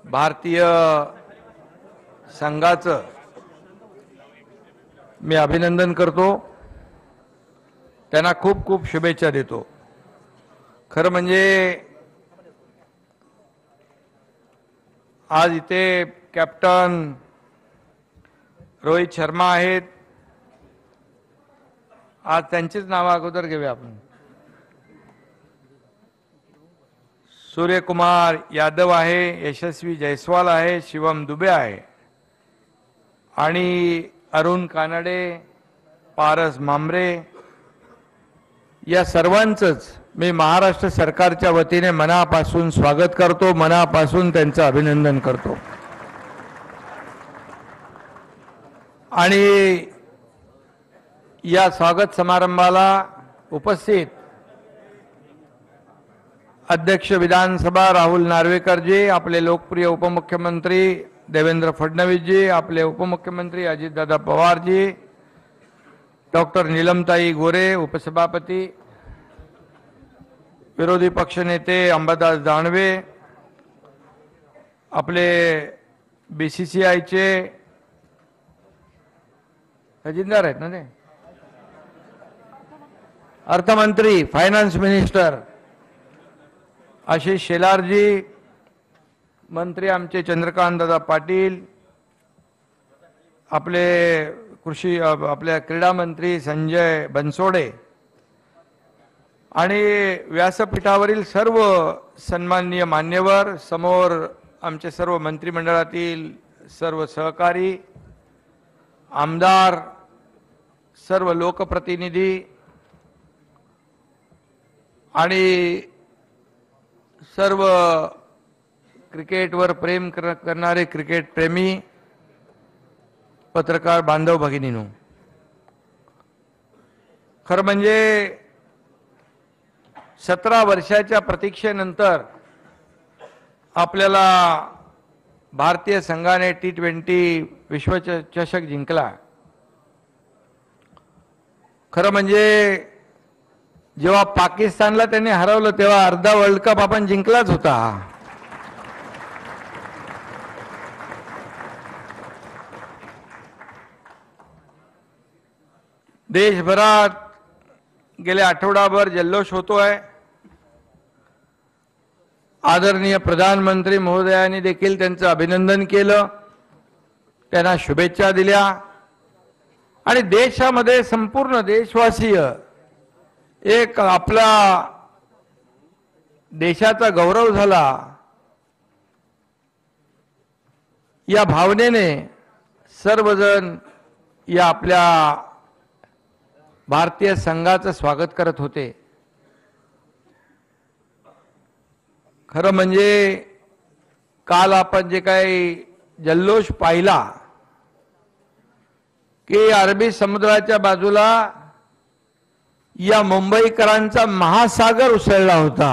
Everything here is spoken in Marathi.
भारतीय संघाचं मी अभिनंदन करतो, त्यांना खूप खूप शुभेच्छा देतो। खरं म्हणजे आज इथे कॅप्टन रोहित शर्मा आहेत, आज त्यांचीच नावं अगोदर घेऊया आपण। सूर्यकुमार यादव आहे, यशस्वी जयस्वाल आहे, शिवम दुबे आहे आणि अरुण कानडे, पारस मांबरे, या सर्वांचंच मी महाराष्ट्र सरकारच्या वतीने मनापासून स्वागत करतो, मनापासून त्यांचं अभिनंदन करतो। आणि या स्वागत समारंभाला उपस्थित अध्यक्ष विधानसभा राहुल नार्वेकर जी, आपले लोकप्रिय उपमुख्यमंत्री देवेंद्र फडणवीस जी, आपले उपमुख्यमंत्री अजितदादा पवार जी, डॉक्टर नीलमताई गोरे उपसभापती, विरोधी पक्षनेते अंबादास दानवे, आपले बीसीसीआयचे खजिनदार आहेत ना ते, अर्थमंत्री फायनान्स मिनिस्टर आशिष शेलार जी, मंत्री आमचे चंद्रकांत दादा पाटील, आपले आपल्या क्रीडा मंत्री संजय बनसोडे आणि व्यासपीठावरील सर्व सन्माननीय मान्यवर, समोर आमचे सर्व मंत्रिमंडळातील सर्व सहकारी, आमदार, सर्व लोकप्रतिनिधी आणि सर्व क्रिकेटवर प्रेम करणारे क्रिकेट प्रेमी, पत्रकार बांधव भगिनींनो, खरं म्हणजे 17 वर्षाच्या प्रतीक्षेनंतर आपल्याला भारतीय संघाने T20 विश्वचषक जिंकला। खरं म्हणजे जेव्हा पाकिस्तानला त्यांनी हरवलं तेव्हा अर्धा वर्ल्ड कप आपण जिंकलाच होता। देशभरात गेले आठवडाभर जल्लोष होतोय। आदरणीय प्रधानमंत्री महोदयांनी देखील त्यांचं अभिनंदन केलं, त्यांना शुभेच्छा दिल्या आणि देशामध्ये संपूर्ण देशवासीय एक आपला देशाचा गौरव झाला या भावनेने सर्वजण या आपल्या भारतीय संघाचं स्वागत करत होते। खरं म्हणजे काल आपण जे काही जल्लोष पाहिला की अरबी समुद्राच्या बाजूला या मुंबईकरांचा महासागर उसळला होता।